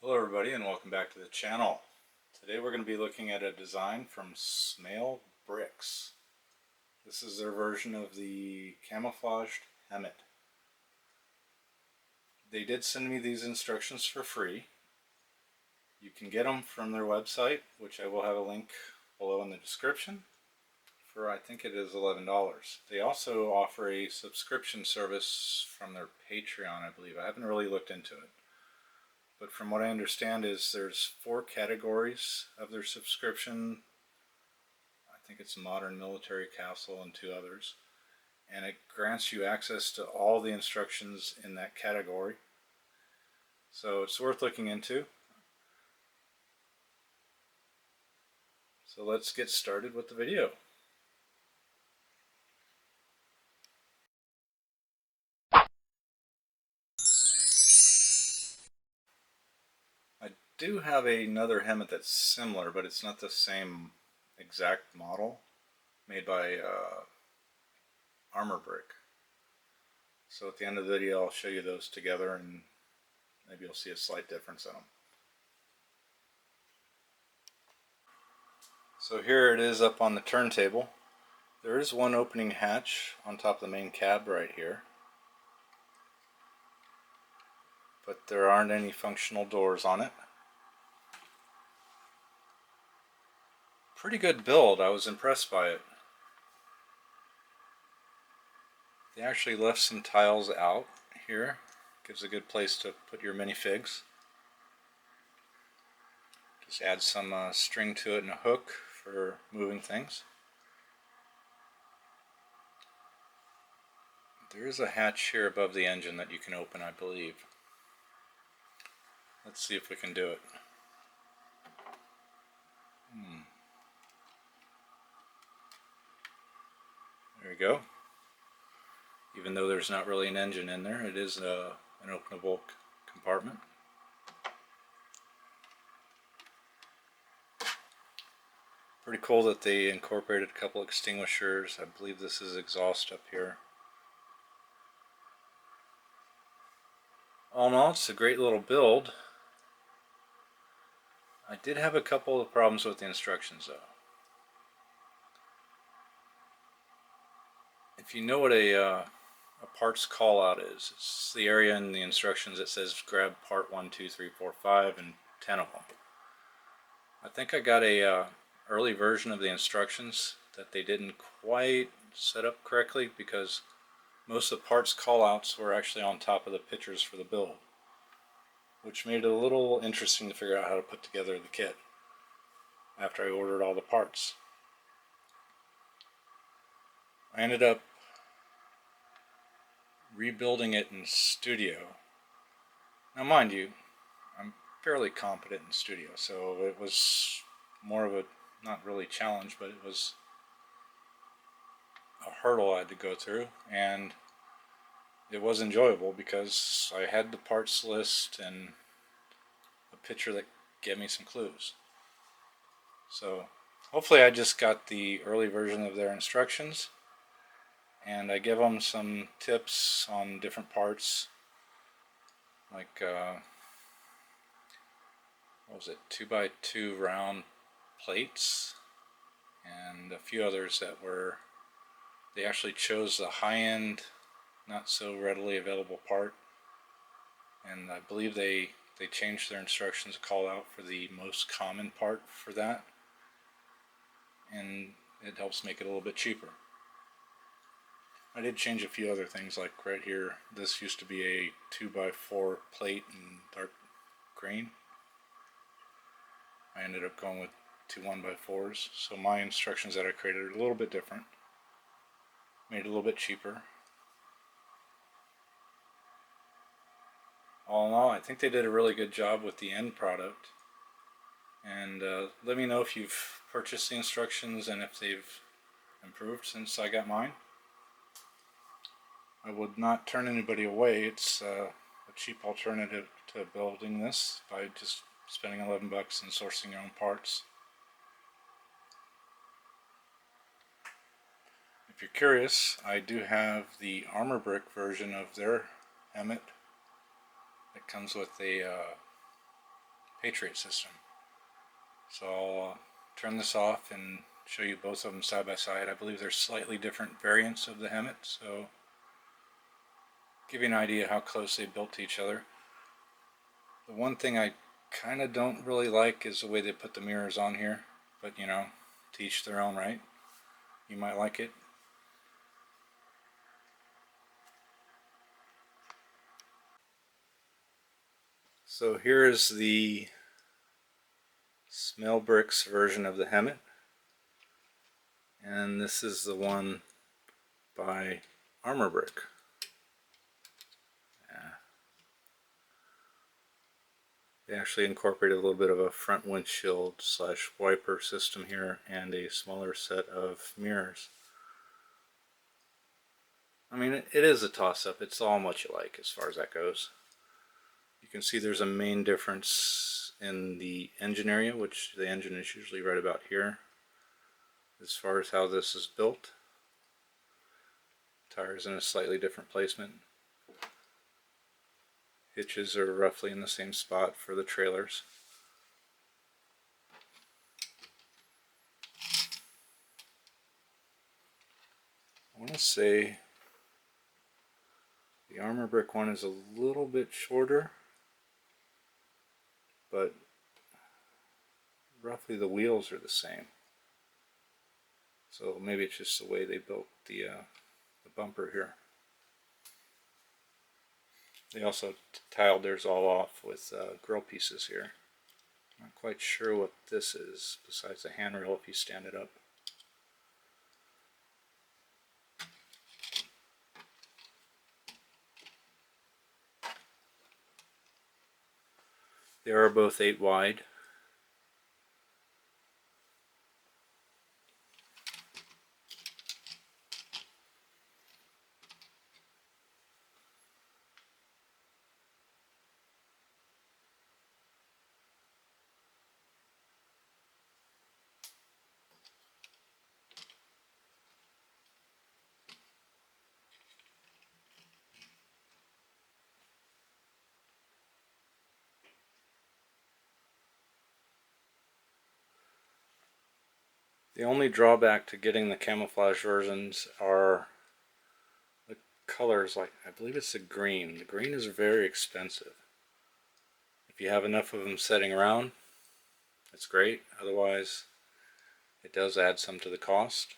Hello everybody and welcome back to the channel. Today we're going to be looking at a design from Smailbricks. This is their version of the camouflaged HEMTT. They did send me these instructions for free. You can get them from their website, which I will have a link below in the description, for I think it is $11. They also offer a subscription service from their Patreon, I believe. I haven't really looked into it. But from what I understand is there's 4 categories of their subscription. I think it's Modern, Military, Castle, and 2 others. And it grants you access to all the instructions in that category. So it's worth looking into. So let's get started with the video. I do have another HEMTT that's similar, but it's not the same exact model, made by Brick. So at the end of the video I'll show you those together and maybe you'll see a slight difference in them. So here it is up on the turntable. There is one opening hatch on top of the main cab right here, but there aren't any functional doors on it. Pretty good build, I was impressed by it. They actually left some tiles out here. Gives a good place to put your minifigs. Just add some string to it and a hook for moving things. There is a hatch here above the engine that you can open, I believe. Let's see if we can do it. There we go. Even though there's not really an engine in there, it is an openable compartment. Pretty cool that they incorporated a couple extinguishers. I believe this is exhaust up here. All in all, it's a great little build. I did have a couple of problems with the instructions though. If you know what a parts call out is, it's the area in the instructions that says grab part 1, 2, 3, 4, 5 and 10 of them. I think I got a early version of the instructions that they didn't quite set up correctly, because most of the parts callouts were actually on top of the pictures for the build, which made it a little interesting to figure out how to put together the kit after I ordered all the parts. I ended up rebuilding it in Studio. Now mind you, I'm fairly competent in Studio, so it was more of a, not really challenge, but it was a hurdle I had to go through, and it was enjoyable because I had the parts list and a picture that gave me some clues. So hopefully I just got the early version of their instructions, and I give them some tips on different parts, like what was it, 2x2 round plates, and a few others that were, they actually chose the high-end, not so readily available part, and I believe they changed their instructions to call out for the most common part for that, and it helps make it a little bit cheaper. I did change a few other things, like right here, this used to be a 2x4 plate in dark green. I ended up going with 2 1x4s, so my instructions that I created are a little bit different. Made it a little bit cheaper. All in all, I think they did a really good job with the end product. And let me know if you've purchased the instructions and if they've improved since I got mine. I would not turn anybody away. It's a cheap alternative to building this by just spending $11 and sourcing your own parts. If you're curious, I do have the Patriot system. So I'll turn this off and show you both of them side by side. I believe they're slightly different variants of the HEMTT, so give you an idea how close they built to each other. The one thing I kind of don't really like is the way they put the mirrors on here, but you know, to each their own, right? You might like it. So here is the Smailbricks version of the HEMTT, and this is the one by Brick. They actually incorporated a little bit of a front windshield slash wiper system here and a smaller set of mirrors. I mean, it is a toss-up. It's all much you like as far as that goes. You can see there's a main difference in the engine area, which the engine is usually right about here. As far as how this is built, tires in a slightly different placement. Hitches are roughly in the same spot for the trailers. I want to say the Brick one is a little bit shorter, but roughly the wheels are the same. So maybe it's just the way they built the bumper here. They also tiled theirs all off with grill pieces here. Not quite sure what this is besides the handrail if you stand it up. They are both 8 wide. The only drawback to getting the camouflage versions are the colors. Like, I believe it's the green. The green is very expensive. If you have enough of them sitting around, it's great. Otherwise, it does add some to the cost.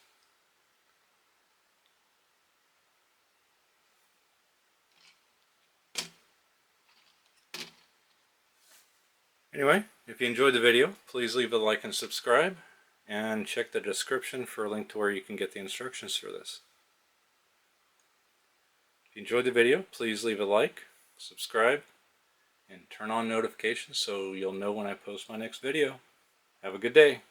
Anyway, if you enjoyed the video, please leave a like and subscribe. And check the description for a link to where you can get the instructions for this. If you enjoyed the video, please leave a like, subscribe, and turn on notifications so you'll know when I post my next video. Have a good day.